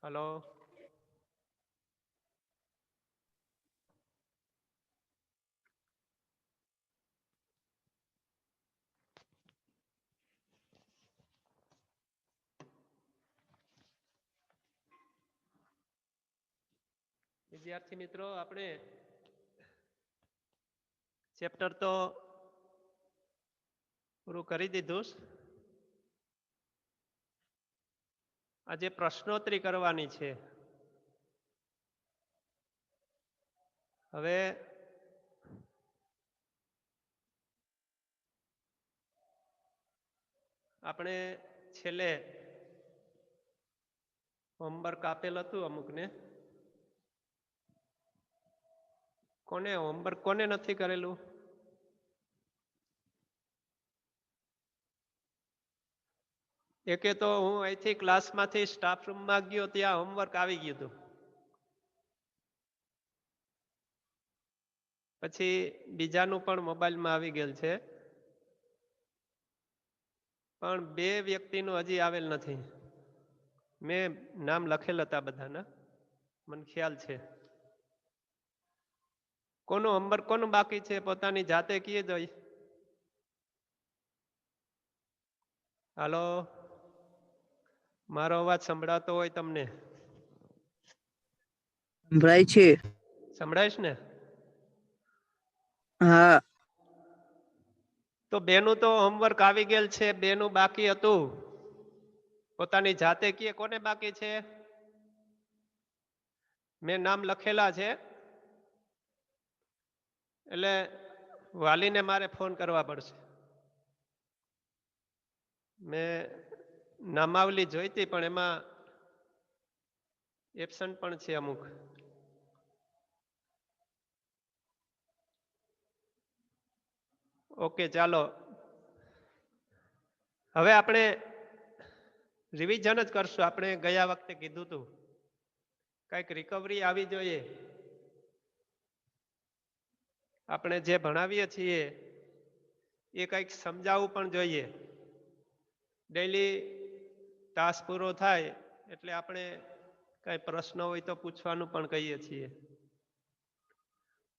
Hello. વિદ્યાર્થી મિત્રો, આપણે ચેપ્ટર તો પૂરું કરી દીધું. આજે પ્રશ્નોત્તરી કરવાની છે. હવે આપણે છેલ્લે હોમવર્ક આપેલ હતું અમુકને. કોને હોમવર્ક કોને નથી કરેલું? એકે તો હું અહીંથી ક્લાસમાંથી સ્ટાફ રૂમમાં ગયો ત્યાં હોમવર્ક આવી ગયું હતું. પછી બીજાનું પણ મોબાઈલમાં આવી ગયેલ છે, પણ બે વ્યક્તિનું હજી આવેલ નથી. મેં નામ લખેલ હતા બધાના, મને ખ્યાલ છે. કોનું હોમવર્ક કોનું બાકી છે પોતાની જાતે કીએ જોઈ. હાલો, મારો અવાજ સંભળાતો હોય તમને? સંભળાય છે. સંભળાઈશ ને? હા. તો બેનું તો હોમવર્ક આવી ગયેલ છે, બેનું બાકી હતું. પોતાની જાતે કીએ કોને બાકી છે? મેં નામ લખેલા છે, એટલે વાલીને મારે ફોન કરવા પડશે. મેં નામાવલી જોઈતી પણ એમાં એબસન્ટ પણ છે અમુક. ઓકે, ચાલો હવે આપણે રિવિઝન જ કરશું. આપણે ગયા વખતે કીધું હતું કંઈક રિકવરી આવી જોઈએ. આપણે જે ભણાવીએ છીએ એ કંઈક સમજાવવું પણ જોઈએ. ડેઈલી તાસ પૂરો થાય એટલે આપણે કઈ પ્રશ્ન હોય તો પૂછવાનું પણ કહીએ છીએ,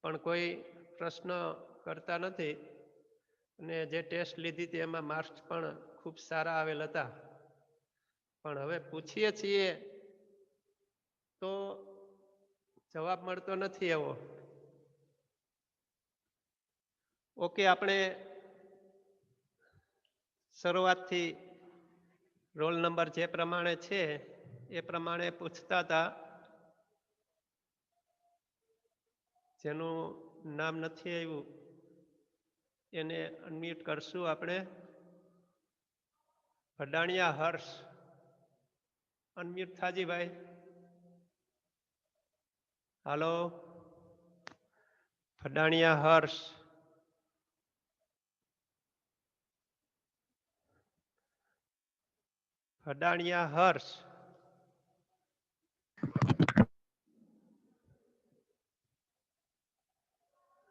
પણ કોઈ પ્રશ્ન કરતા નથી. અને જે ટેસ્ટ લીધી હતી એમાં માર્ક્સ પણ ખૂબ સારા આવેલ હતા, પણ હવે પૂછીએ છીએ તો જવાબ મળતો નથી એવો. ઓકે, આપણે શરૂઆતથી રોલ નંબર જે પ્રમાણે છે એ પ્રમાણે પૂછતા હતા. જેનું નામ નથી આવ્યું એને અનમ્યુટ કરશું આપણે. ભડાણિયા હર્ષ, અનમ્યુટ થાજી ભાઈ. હાલો, ભડાણિયા હર્ષ. ભડાણિયા હર્ષ.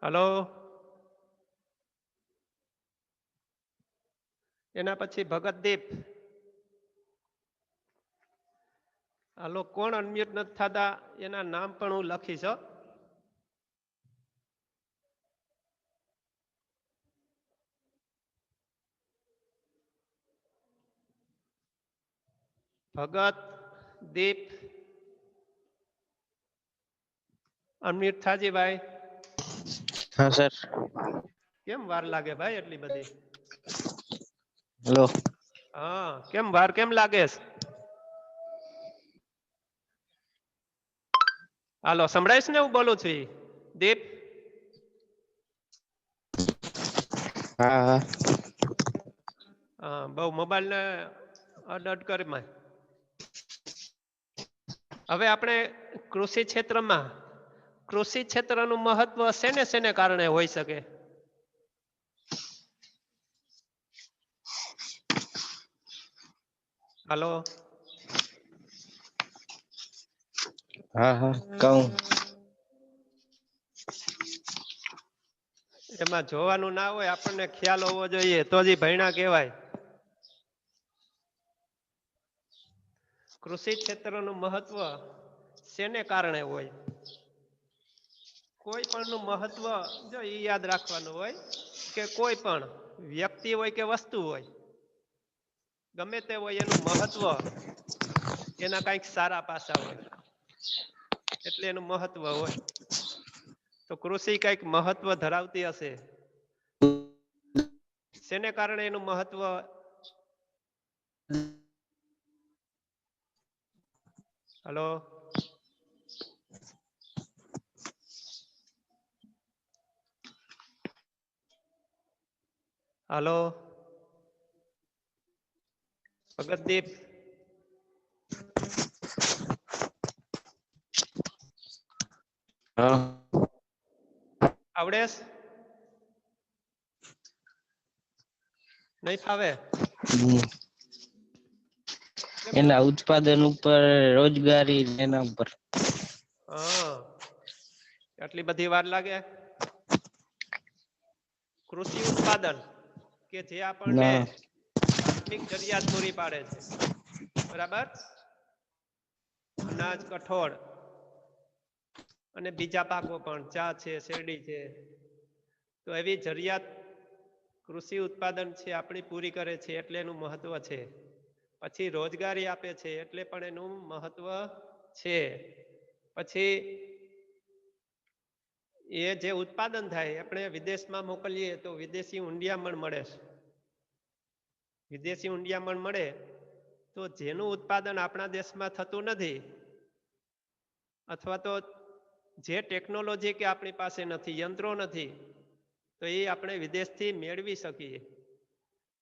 હલો. એના પછી ભગતદીપ. હાલો, કોણ અનમ્યુટ નથી થતા એના નામ પણ હું લખીશ. ભગત દીપ અનમ્યુટ થાજી ભાઈ. હા સર. કેમ વાર લાગે ભાઈ એટલી બધી? હેલો. હા, કેમ વાર કેમ લાગે? હાલો, સંભળાઈશ ને હું બોલું છું? દીપ. હા. હા, બહુ મોબાઈલ ને અડ કરી માં. હવે આપણે કૃષિ ક્ષેત્રનું મહત્વ શેને કારણે હોઈ શકે? હાલો. હા કહું. એમાં જોવાનું ના હોય, આપણને ખ્યાલ હોવો જોઈએ તો જ ભણ્યા કહેવાય. કૃષિ ક્ષેત્રનું મહત્વ શેને કારણે હોય? કોઈ પણ નું મહત્વ જો એ યાદ રાખવાનું હોય કે કોઈ પણ વ્યક્તિ હોય કે વસ્તુ હોય, ગમે તે હોય, એનું મહત્વ એના કંઈક સારા પાસા હોય એટલે એનું મહત્વ હોય. તો કૃષિ કંઈક મહત્વ ધરાવતી હશે. શેને કારણે એનું મહત્વ? હલો, હલો, ભગતદીપ, હા. આવડે? નહીં ફાવે? કેમ એના નથી? ઉત્પાદન ઉપર, રોજગારી એના ઉપર. હા, આટલી બધી વાર લાગે? કૃષિ ઉત્પાદન કે જે આપણને ના. પ્રાથમિક જરૂરિયાત પૂરી પાડે છે, બરાબર? અનાજ, કઠોળ અને બીજા પાકો પણ, ચા છે, શેરડી છે, તો એવી જરૂરિયાત કૃષિ ઉત્પાદન છે આપણી પૂરી કરે છે એટલે એનું મહત્વ છે. પછી રોજગારી આપે છે એટલે પણ એનું મહત્વ છે. પછી એ જે ઉત્પાદન થાય આપણે વિદેશમાં મોકલીએ તો વિદેશી ઊંડિયામણ મળે છે. વિદેશી ઊંડિયામણ મળે તો જેનું ઉત્પાદન આપણા દેશમાં થતું નથી, અથવા તો જે ટેકનોલોજી કે આપણી પાસે નથી, યંત્રો નથી, તો એ આપણે વિદેશથી મેળવી શકીએ.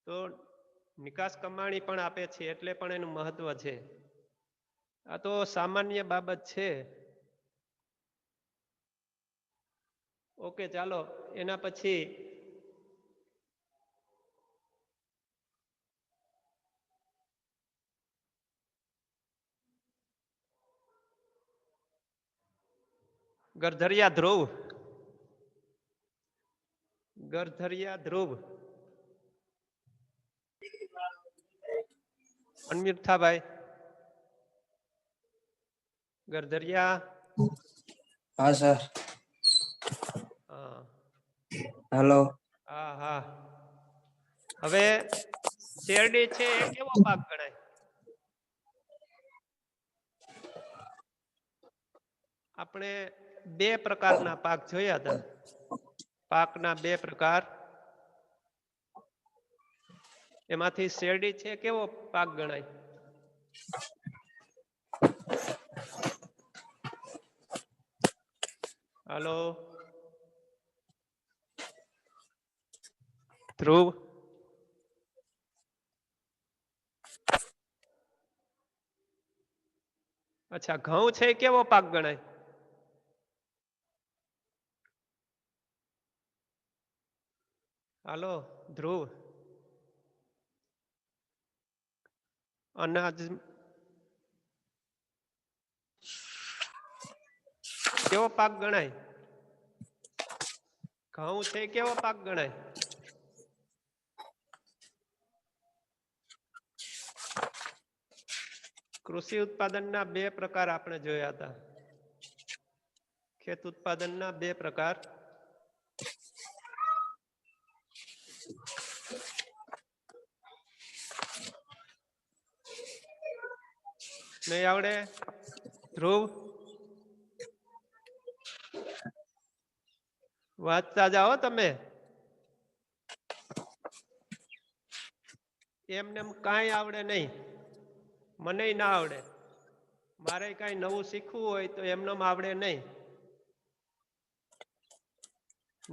તો નિકાસ કમાણી પણ આપે છે એટલે પણ એનું મહત્વ છે. આ તો સામાન્ય બાબત છે. ઓકે, ચાલો એના પછી ગરધરિયા ધ્રુવ, ગરધરિયા ધ્રુવ, અનમ્યુટ થા ભાઈ. ગરધરિયા. હા સર. હા. હેલો. હા હા. હવે શેરડી છે એ કેવો પાક ગણાય? આપણે બે પ્રકારના પાક જોયા હતા. પાકના બે પ્રકાર, એમાંથી શેરડી છે કેવો પાક ગણાય? હલો, ધ્રુવ, અચ્છા, ઘઉં છે કેવો પાક ગણાય? હાલો ધ્રુવ, અનાજ કેવો પાક ગણાય? ઘઉં છે કેવો પાક ગણાય? કૃષિ ઉત્પાદનના બે પ્રકાર આપણે જોયા હતા. ખેત ઉત્પાદનના બે પ્રકાર, નહીં આવડે ધ્રુવ? વાંચતા જાઓ તમે. એમને એમ કાંઈ આવડે નહીં, મને ના આવડે. મારે કાંઈ નવું શીખવું હોય તો એમનેમ આવડે નહીં.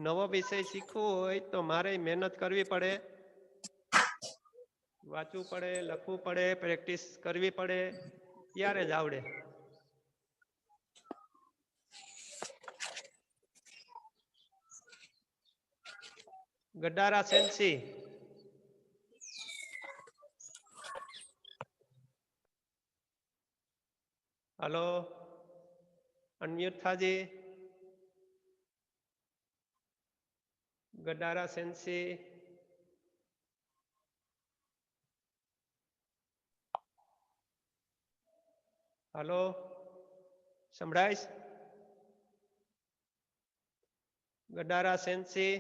નવો વિષય શીખવો હોય તો મારે મહેનત કરવી પડે, વાંચવું પડે, લખવું પડે, પ્રેક્ટિસ કરવી પડે, ત્યારે જ આવડે. ગડારા સેન્સી, હલો, અનમ્યુટ થાજી. ગડારા સેન્સી, હલો, સંભળાય? ગડારા સેન્સી,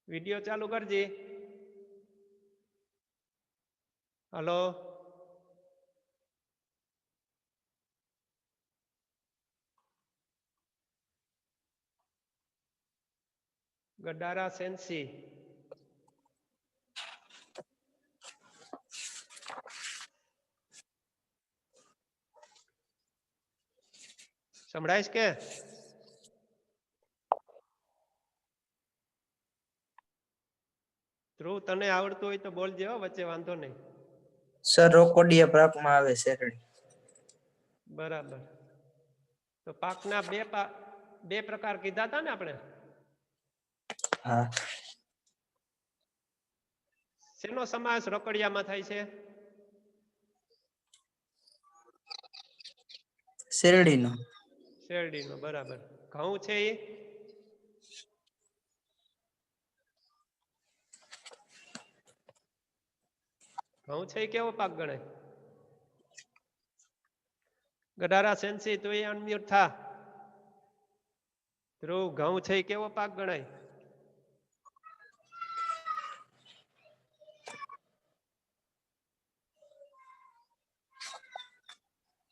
વિડિયો ચાલુ કરજે. હલો, ગડારા સેન્સી, સંભળાય કે? ધ્રુવ, તને આવડતું હોય તો બોલજે હો, વચ્ચે વાંધો નહીં. સર રોકોડિયા પાકમાં આવે શેરડી. બરાબર. તો પાકના બે પ્રકાર કીધા હતા ને આપણે? હા. શેનો સમાવેશ રોકડિયામાં થાય છે? શેરડીનો. શેરડીનો, બરાબર. ઘઉં છે એ? ઘઉં છે એ કેવો પાક ગણાય? ગડારા સેન્સી, તું એ અનમ્યુટ થા. ધ્રુવ, ઘઉં છે એ કેવો પાક ગણાય?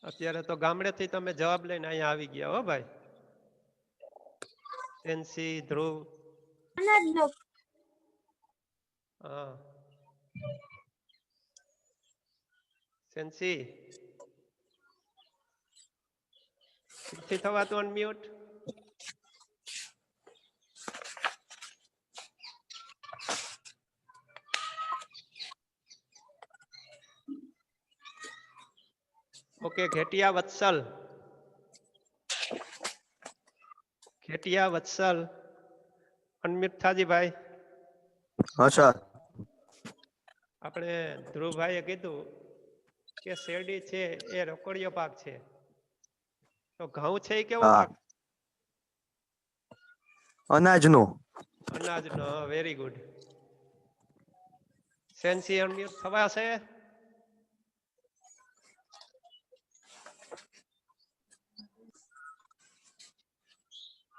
અત્યારે તો ગામડેથી તમે જવાબ લઈને અહીંયા આવી ગયા હો ભાઈ. સેન્સી, ધ્રુવ. હા. સેન્સી, નથી થવાતું અનમ્યુટ? ઓકે, ઘેટિયા વત્સલ. ઘેટિયા વત્સલ, અનમ્યુટ થાજી ભાઈ. હા સર. આપણે ધ્રુવભાઈએ કીધું કે શેરડી છે એ રોકડિયો પાક છે, તો ઘઉં છે એ કેવો પાક? અનાજનો. અનાજનો, વેરી ગુડ. સેન્સી અનમ્યુટ થવાશે?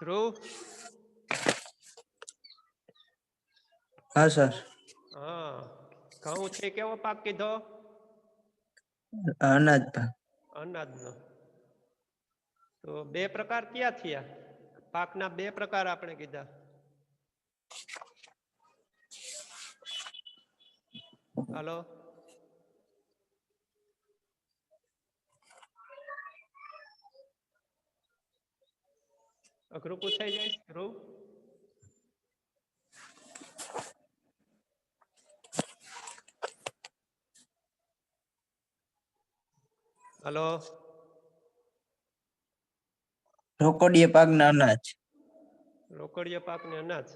ધ્રુવ? હા સર. હા, ઘઉં છે કેવો પાક કીધો? અનાજ પાક. અનાજનો. તો બે પ્રકાર કયા થયા? પાકના બે પ્રકાર આપણે કીધા. હાલો, અઘરું પૂછાઈ જાય ધ્રુવ? હલો, રોકોડિયા પાકના અનાજ. રોકડિયો પાક ને અનાજ.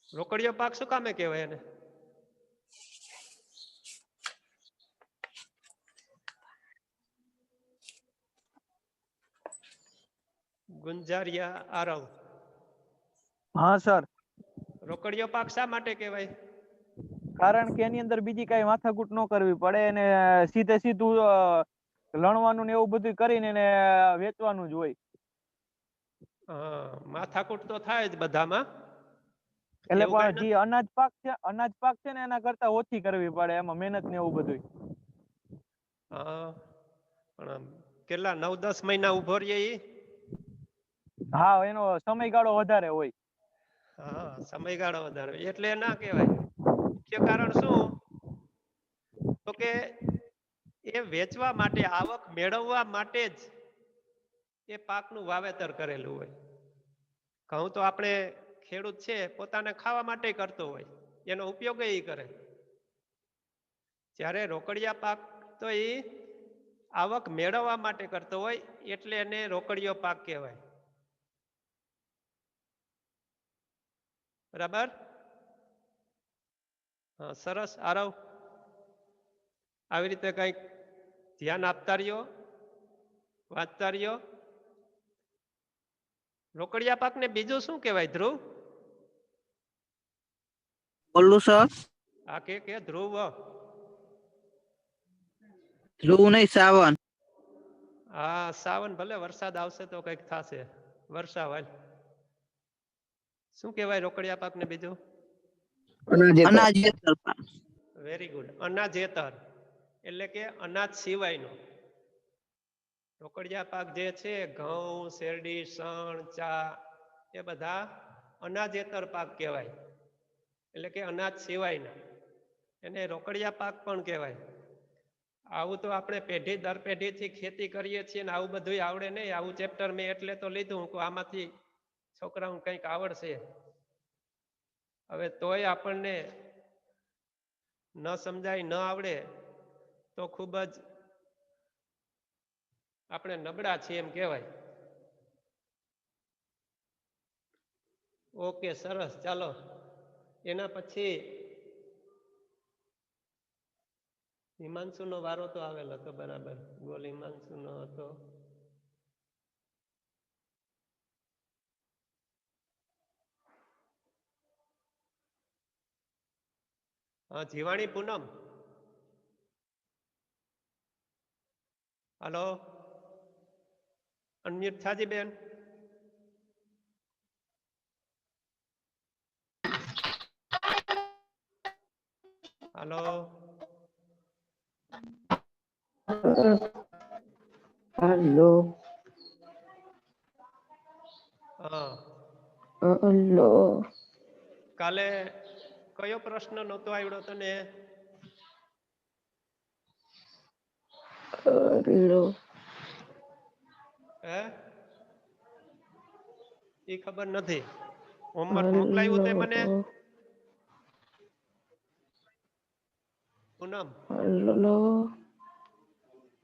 રોકડિયો પાક શું કામે કહેવાય એને? ગુંજારિયા આરવ. હા સર. રોકડિયો પાક શા માટે કહેવાય? કારણ કે એની અંદર બીજી કઈ માથાકૂટ ન કરવી પડે, અને સીધે સીધું લણવાનું ને એવું બધું કરીને એને વેચવાનું જ હોય. માથાકૂટ તો થાય જ બધામાં. એટલે એવું પણ કઈ જે અનાજ પાક છે ને એના કરતા ઓછી કરવી પડે, એમાં મહેનત ને એવું બધું. પણ કેટલા 9-10 મહિના ઉભો રહીએ ઈ? હા, એનો સમયગાળો વધારે હોય. હા, સમયગાળો વધારે એટલે ના કહેવાય. મુખ્ય કારણ શું? તો કે એ વેચવા માટે, આવક મેળવવા માટે જ એ પાકનું વાવેતર કરેલું હોય. ઘઉં તો આપણે ખેડૂત છે પોતાને ખાવા માટે કરતો હોય, એનો ઉપયોગ એ કરે. જ્યારે રોકડિયા પાક તો એ આવક મેળવવા માટે કરતો હોય, એટલે એને રોકડિયો પાક કહેવાય. બરાબર? હા, સરસ. આરવ, આવી રીતે કંઈક ધ્યાન આપતા રહ્યો, વાંચતા રહ્યો. રોકડિયા પાકને બીજું શું કહેવાય ધ્રુવ? બોલું સર? આ કે ધ્રુવ ધ્રુવ નહીં, સાવન. હા સાવન ભલે વરસાદ આવશે તો કઈક થશે વર્ષાવાલ શું કહેવાય રોકડિયા પાકને બીજું અનાજેતર પાક. વેરી ગુડ અનાજેતર એટલે કે અનાજ સિવાયનો રોકડિયા પાક જે છે ઘઉં શેરડી શણ ચા એ બધા અનાજેતર પાક કહેવાય એટલે કે અનાજ સિવાયના એને રોકડિયા પાક પણ કહેવાય. આવું તો આપણે પેઢી દર પેઢીથી ખેતી કરીએ છીએ ને આવું બધું આવડે નહીં. આવું ચેપ્ટર મેં એટલે તો લીધું કે આમાંથી છોકરાઓ કંઈક આવડશે. હવે તોય આપણને ન સમજાય ન આવડે તો ખૂબ જ આપણે નબળા છીએ એમ કહેવાય. ઓકે સરસ ચાલો એના પછી હિમાંશુનો વારો તો આવેલો હતો બરાબર. ગોલ હિમાંશુનો હતો. હા જીવાણી પૂનમ હલો અનમ્યુટ થાજી બેન. હલો હલો હા હલો કાલે કયો પ્રશ્ન નહોતો આવડ્યો તને? હલો હે એ ખબર નથી. હોમવર્ક મોકલાયું તે મને પૂનમ? હલો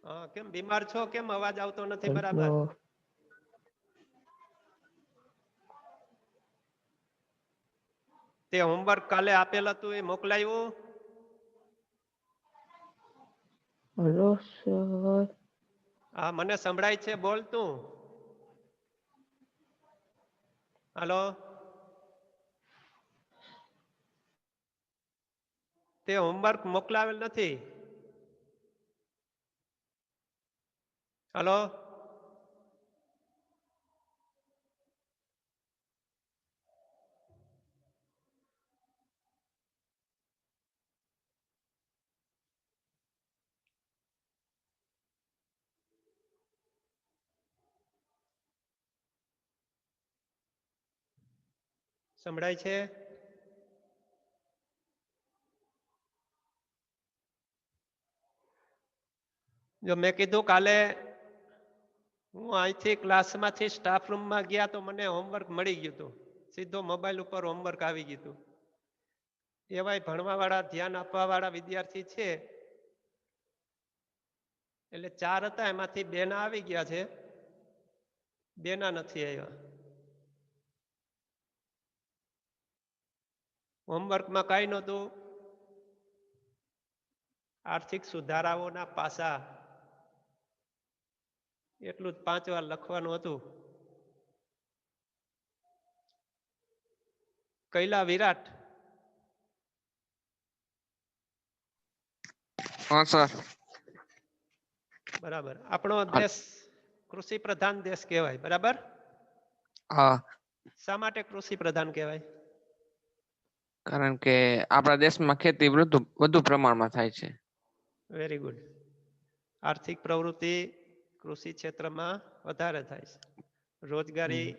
હા કેમ બીમાર છો? કેમ અવાજ આવતો નથી બરાબર? તે હોમવર્ક કાલે આપેલ હતું એ મોકલાયું? Hello sir. હા મને સંભળાય છે બોલ તું. હલો તે હોમવર્ક મોકલાવેલ નથી. હલો સંભળાય છે? જો મેં કીધું કાલે હું અહીંથી ક્લાસમાંથી સ્ટાફ રૂમમાં ગયા તો મને હોમવર્ક મળી ગયું હતું. સીધો મોબાઈલ ઉપર હોમવર્ક આવી ગયું હતું. એવાય ભણવા વાળા ધ્યાન આપવા વાળા વિદ્યાર્થી છે એટલે 4 હતા એમાંથી 2 ના આવી ગયા છે, 2 ના નથી આવ્યા. હોમવર્કમાં કાંઈ નહોતું. આર્થિક સુધારાઓના પાસા એટલું જ 5 વાર લખવાનું હતું. કૈલા વિરાટ હા સર. બરાબર. આપણો દેશ કૃષિ પ્રધાન દેશ કહેવાય બરાબર? હા. શા માટે કૃષિ પ્રધાન કહેવાય? કારણ કે આપણા દેશમાં ખેતી વધુ પ્રમાણમાં થાય છે. Very good. આર્થિક પ્રવૃત્તિ કૃષિ ક્ષેત્રમાં વધારે થાય છે. રોજગારી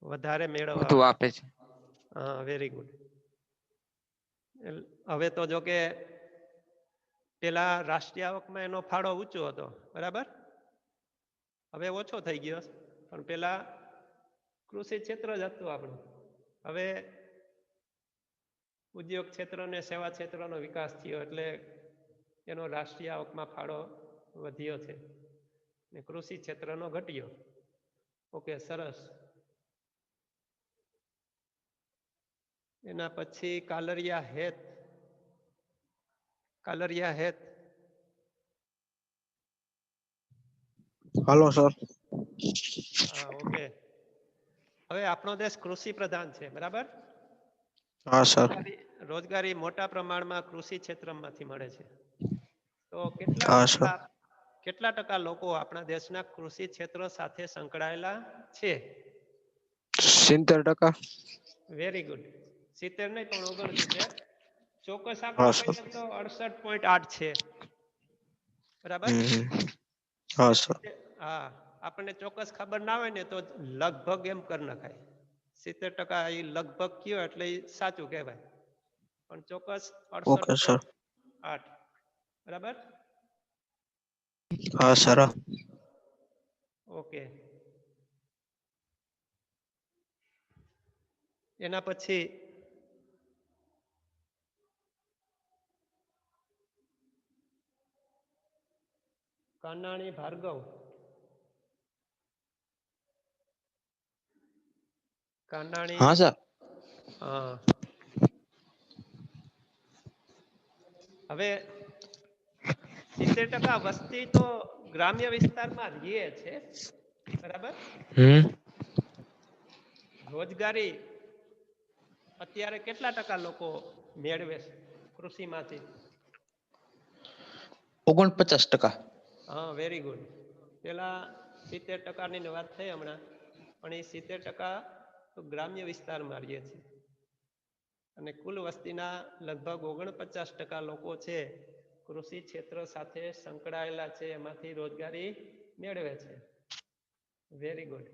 વધારે મેળવવા. વધુ આપે છે. હા વેરી ગુડ. હવે તો જો કે પેલા રાષ્ટ્રીય આવકમાં એનો ફાળો ઊંચો હતો બરાબર? હવે ઓછો થઈ ગયો પણ પેલા કૃષિ ક્ષેત્ર જ હતું આપણું. હવે ઉદ્યોગ ક્ષેત્ર અને સેવા ક્ષેત્રનો વિકાસ થયો એટલે એનો રાષ્ટ્રીય આવકમાં ફાળો વધ્યો છે ને કૃષિ ક્ષેત્રનો ઘટ્યો. ઓકે સરસ. એના પછી કાલરિયા હેત. કાલરિયા હેત. Hello sir. હા ઓકે. હવે આપણો દેશ કૃષિ પ્રધાન છે બરાબર? હા સર. રોજગારી મોટા પ્રમાણમાં કૃષિ ક્ષેત્રમાંથી મળે છે. તો કેટલા હા સર. ટકા કેટલા ટકા લોકો આપણા દેશના કૃષિ ક્ષેત્ર સાથે સંકળાયેલા છે? 70%. Very good. 70 નહીં પણ 69. ચોક્કસ આંકડો હા સર. કહીએ તો 68.8 છે. બરાબર. હા સર. હા, આપણને ચોક્કસ ખબર ના હોય ને તો લગભગ એમ કરી નખાય. 70% એ લગભગ કયો એટલે એ સાચું કહેવાય, પણ ચોક્કસ ઓકે સર. 68.8. બરાબર. હા સર. ઓકે. એના પછી કાનાણી ભાર્ગવ. કાનાણી. હા સર. હા. હવે 70% વસ્તી તો ગ્રામ્ય વિસ્તારમાં રહે છે. બરાબર. રોજગારી અત્યારે કેટલા ટકા લોકો મેળવે છે કૃષિમાંથી? 49%. હા, વેરી ગુડ. પેલા 70%ની વાત થઈ હમણાં, પણ એ 70% તો ગ્રામ્ય વિસ્તારમાં રહે છે. અને કુલ વસ્તીના લગભગ 49% લોકો છે કૃષિ ક્ષેત્ર સાથે સંકળાયેલા છે, એમાંથી રોજગારી મેળવે છે. Very good.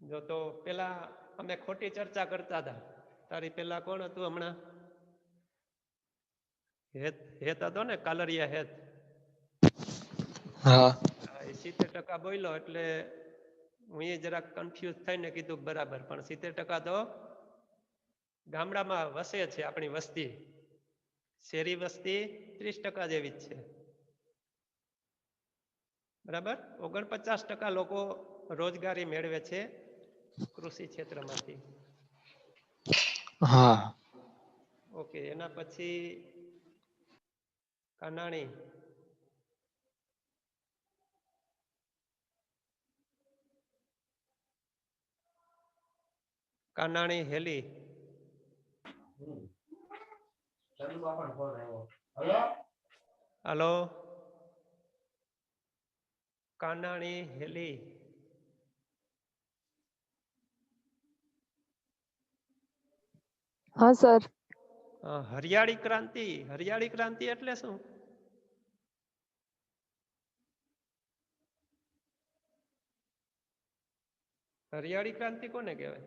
જો તો પેલા અમે ખોટી ચર્ચા કરતા હતા. તારી પેલા કોણ હતું હમણાં? હેત હતો ને, કાલરિયા હેત. હા. એ 70% બોલ્યો એટલે હું એ જરાક કન્ફ્યુઝ થઈને કીધું બરાબર, પણ 70% તો ગામડામાં વસે છે આપણી વસ્તી. શહેરી વસ્તી 30% જેવી જ છે. બરાબર. 49% લોકો રોજગારી મેળવે છે કૃષિ ક્ષેત્રમાંથી. હા. ઓકે. એના પછી કાનાણી. કાનાણી હેલી. હલો. કાનાણી હેલી. હા સર. હરિયાળી ક્રાંતિ. હરિયાળી ક્રાંતિ એટલે શું? હરિયાળી ક્રાંતિ કોને કહેવાય?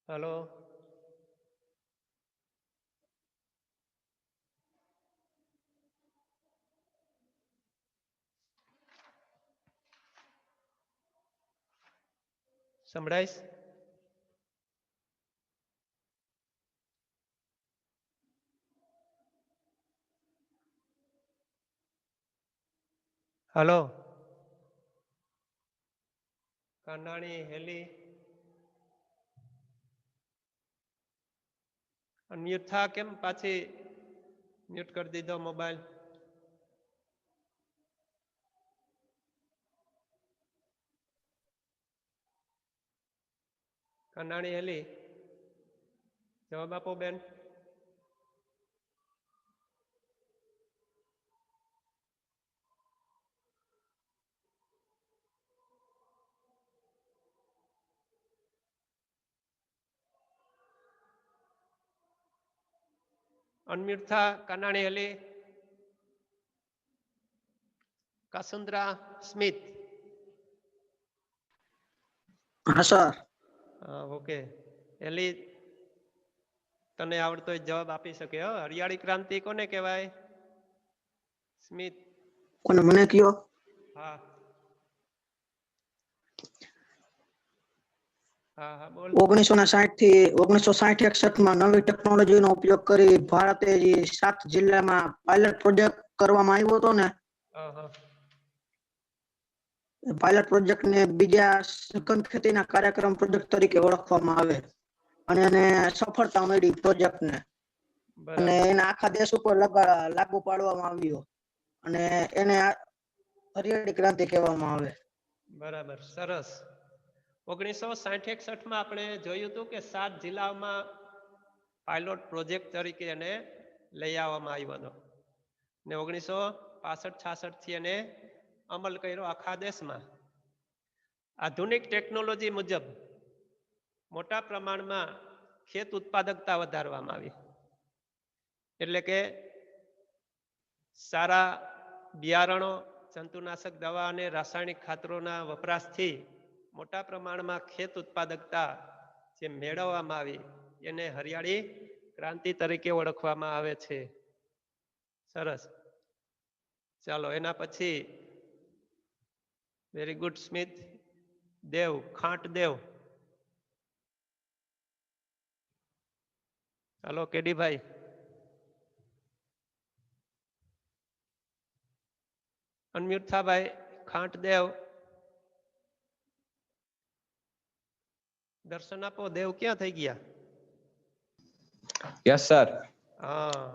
હલો. સંભળાઈશ? હલો. કાનાણી હેલી. અનમ્યુટ થા. કેમ પાછી મ્યુટ કરી દીધો મોબાઈલ? કાનાણી હેલી, જવાબ આપો બેન. અનમ્યુટ થા કાનાણી હેલી. કાસુંદ્રા સ્મિથ. હા સર. ઓકે. એલી તને આવડતો જવાબ આપી શકે. હરિયાળી ક્રાંતિ કોને કહેવાય? સ્મિથ. કોને? મને કયો. હા. હા હા બોલ. 1960 થી 1960-61 નવી ટેકનોલોજીનો ઉપયોગ કરી ભારતે 7 જિલ્લામાં પાયલટ પ્રોજેક્ટ કરવામાં આવ્યો હતો ને. પાયલટ પ્રોજેક્ટને બીજા સઘન ખેતીના કાર્યક્રમ પ્રોજેક્ટ તરીકે ઓળખવામાં આવે. અને એને સફળતા મળી પ્રોજેક્ટ ને, અને બરાબર એને આખા દેશ ઉપર લાગુ પાડવામાં આવ્યો, અને એને હરિયાળી ક્રાંતિ કહેવામાં આવે. બરાબર, સરસ. 1960-61 માં આપણે જોયું હતું કે 7 જિલ્લાઓમાં પાયલોટ પ્રોજેક્ટ તરીકે એને લઈ આવવામાં આવ્યો હતો, ને 1965-66 થી એને અમલ કર્યો આખા દેશમાં. આધુનિક ટેકનોલોજી મુજબ મોટા પ્રમાણમાં ખેત ઉત્પાદકતા વધારવામાં આવી, એટલે કે સારા બિયારણો, જંતુનાશક દવા અને રાસાયણિક ખાતરોના વપરાશથી મોટા પ્રમાણમાં ખેત ઉત્પાદકતા જે મેળવવામાં આવી એને હરિયાળી ક્રાંતિ તરીકે ઓળખવામાં આવે છે. સરસ. ચાલો એના પછી વેરી ગુડ સ્મિત. દેવ, ખાંટ દેવ. હાલો કેડીભાઈ. અનમ્યુટ થા ભાઈ. ખાંટ દેવ, દર્શન આપો. દેવ ક્યાં થઈ ગયા? Yes sir. હા,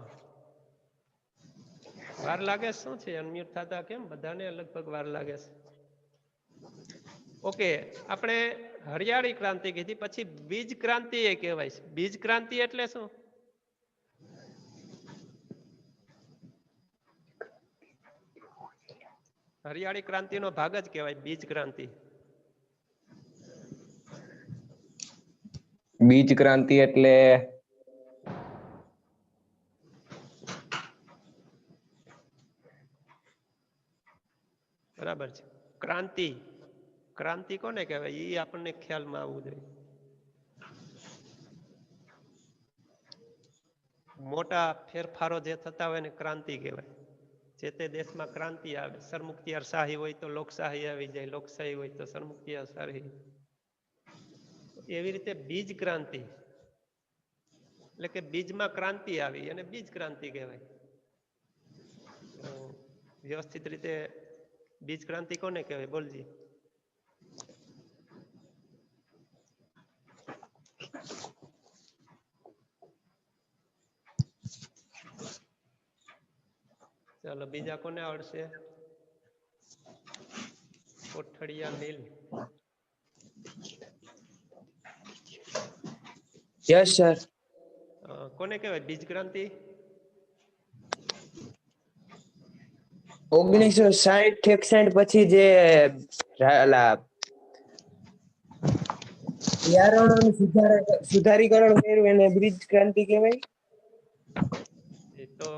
વાર લાગે છે? શું છે અનમ્યુટ થતા? કેમ બધાને લગભગ વાર લાગે છે? ઓકે, આપણે હરિયાળી ક્રાંતિ કીધી, પછી બીજ ક્રાંતિ એ કહેવાય છે. બીજ ક્રાંતિ એટલે શું? હરિયાળી ક્રાંતિનો ભાગ જ કહેવાય બીજ ક્રાંતિ. બીજ ક્રાંતિ એટલે બરાબર છે. ક્રાંતિ, ક્રાંતિ કોને કહેવાય એ આપણને ખ્યાલમાં આવવું જોઈએ. મોટા ફેરફારો જે થતા હોય ને ક્રાંતિ કહેવાય. જે તે દેશમાં ક્રાંતિ આવે. સરમુખત્યાર શાહી હોય તો લોકશાહી આવી જાય, લોકશાહી હોય તો સરમુખત્યાર શાહી. એવી રીતે બીજ ક્રાંતિ એટલે કે બીજમાં ક્રાંતિ આવી અને બીજ ક્રાંતિ કહેવાય. વ્યવસ્થિત રીતે બીજ ક્રાંતિ કોને કહેવાય? બોલજી. ચાલો બીજા કોને આવડશે? કોઠડિયા મિલ. Yes sir. કોને કહેવાય બીજ ક્રાંતિ? 1960-61 પછી જે બિયારણોનું સુધારીકરણ કર્યું એને બ્રિજ ક્રાંતિ કહેવાય. એ તો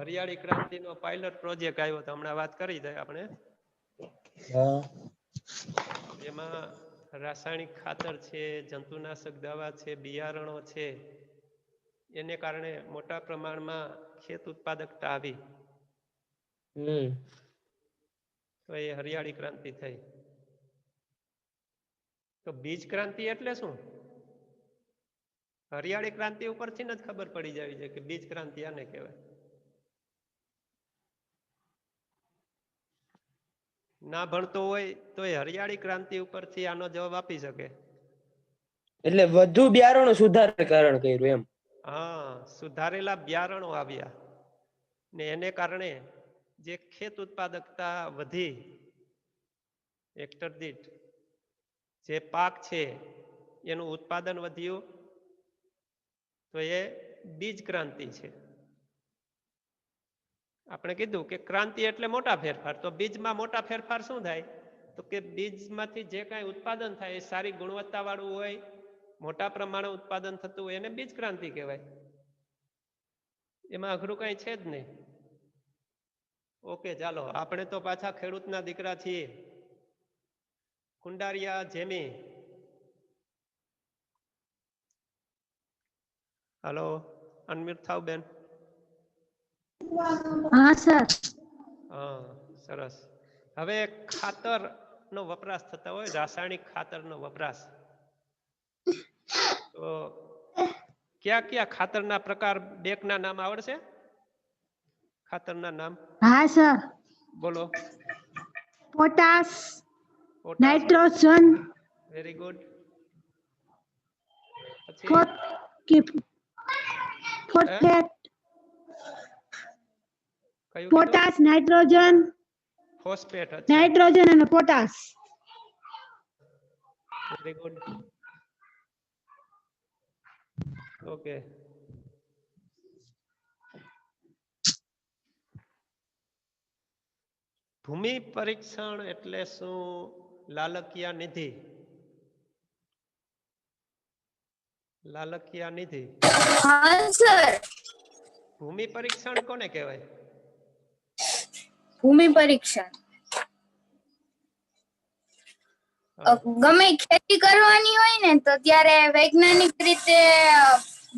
હરિયાળી ક્રાંતિનો પાયલોટ પ્રોજેક્ટ આવ્યો તો હમણાં વાત કરી દે આપણે. એમાં રાસાયણિક ખાતર છે, જંતુનાશક દવા છે, બિયારણો છે, એને કારણે મોટા પ્રમાણમાં ખેત ઉત્પાદકતા આવી. તો એ હરિયાળી ક્રાંતિ થઈ. તો બીજ ક્રાંતિ એટલે શું? હરિયાળી ક્રાંતિ ઉપરથી જ ખબર પડી જાય છે કે બીજ ક્રાંતિ આને કહેવાય. ના ભણતો હોય તો એ હરિયાળી ક્રાંતિ ઉપરથી આનો જવાબ આપી શકે. એટલે વધુ બિયારણો સુધારીકરણ કર્યું એમ. હા, સુધારેલા બિયારણો આવ્યા ને એને કારણે જે ખેત ઉત્પાદકતા વધી, હેક્ટર દીઠ જે પાક છે એનું ઉત્પાદન વધ્યું, તો એ બીજ ક્રાંતિ છે. આપણે કીધું કે ક્રાંતિ એટલે મોટા ફેરફાર, તો બીજમાં મોટા ફેરફાર શું થાય? તો કે બીજમાંથી જે કાંઈ ઉત્પાદન થાય એ સારી ગુણવત્તા વાળું હોય, મોટા પ્રમાણે ઉત્પાદન થતું હોય એને બીજ ક્રાંતિ કહેવાય. એમાં અઘરું કઈ છે જ નહીં. ઓકે, ચાલો આપણે તો પાછા ખેડૂતના દીકરા છીએ. કુંડારિયા જેમી. હાલો, અનમ્યુટ થાવ બેન. હા સર. હા, સરસ. હવે ખાતરનો વપરાશ થતા હોય, રાસાયણિક ખાતરનો વપરાશ, તો કયા કયા ખાતરના પ્રકાર બેકના નામ આવડશે? ખાતરના નામ? હા સર. બોલો. Potash, nitrogen. Very good. પછી ફોસ્ફેટ કયું પોટાશ નાઇટ્રોજન ફોસ્ફેટ નાઇટ્રોજન અને પોટાશ વેરી ગુડ ઓકે ભૂમિ પરીક્ષણ એટલે શું લાલકિયા નિધિ લાલકિયા નિધિ હા સર ભૂમિ પરીક્ષણ કોને કહેવાય ભૂમિ પરીક્ષણ ગમે ખેતી કરવાની હોય ને તો ત્યારે વૈજ્ઞાનિક રીતે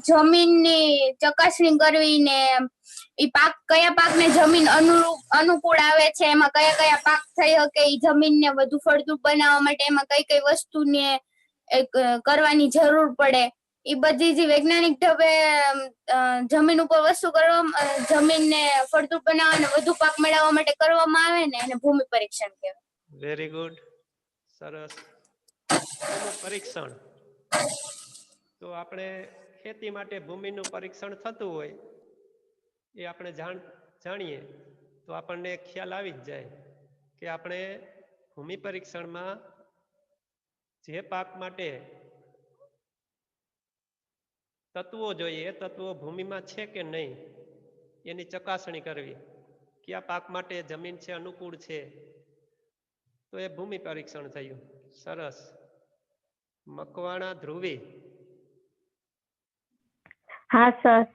જમીનની ચકાસણી કરવી ને ઈ પાક કયા પાકને જમીન અનુકૂળ આવે છે એમાં કયા કયા પાક થઈ શકે ઈ જમીનને વધુ ફળદ્રુપ બનાવવા માટે એમાં કઈ કઈ વસ્તુને કરવાની જરૂર પડે ઈ બધી જે વૈજ્ઞાનિક ઢબે જમીન ઉપર વસ્તુ કરવા જમીનને ફળદ્રુપ બનાવવા અને વધુ પાક મેળવવા માટે કરવામાં આવે ને એને ભૂમિ પરીક્ષણ કહેવાય વેરી ગુડ સરસ પરીક્ષણ તો આપણે ખેતી માટે ભૂમિનું પરીક્ષણ થતું હોય એ આપણે જાણીએ તો આપણને ખ્યાલ આવી જ જાય કે આપણે ભૂમિ પરીક્ષણમાં જે પાક માટે તત્વો જોઈએ એ તત્વો ભૂમિમાં છે કે નહીં એની ચકાસણી કરવી કયા પાક માટે જમીન છે અનુકૂળ છે તો એ ભૂમિ પરીક્ષણ થયું સરસ મકવાણા ધ્રુવી હા સર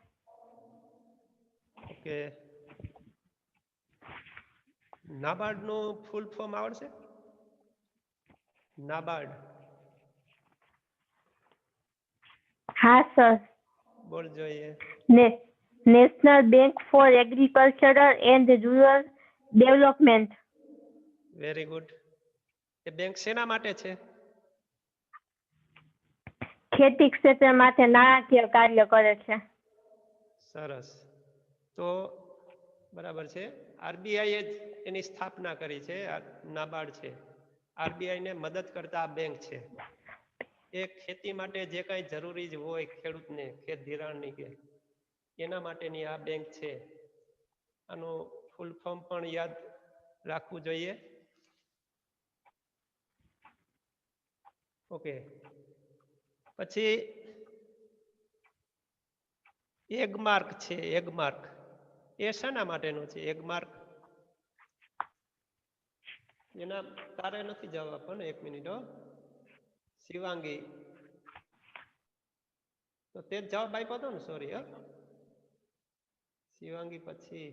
ઓકે નાબાર્ડ નું ફૂલ ફોર્મ આવડશે નાબાર્ડ હા સર બોલ જોઈએ national bank four agricultural and rural development very good A bank શેના માટે છે ખેતી ક્ષેત્ર માટે નાણાકીય કાર્ય કરે છે સરસ તો બરાબર છે આરબીઆઈ જ એની સ્થાપના કરી છે નાબાર્ડ છે આરબીઆઈ ને મદદ કરતા આ બેંક છે એ ખેતી માટે જે કાંઈ જરૂરી જ હોય ખેડૂતને ખેત ધિરાણની કે એના માટેની આ બેંક છે આનું ફૂલ ફોર્મ પણ યાદ રાખવું જોઈએ ઓકે પછી એગમાર્ક છે એગમાર્ક એ શાના માટેનું છે એગમાર્ક એના તારે નથી જવાબ આપવાનો 1 મિનિટ શિવાંગી તો તે જવાબ આપ્યો હતો ને સોરી શિવાંગી પછી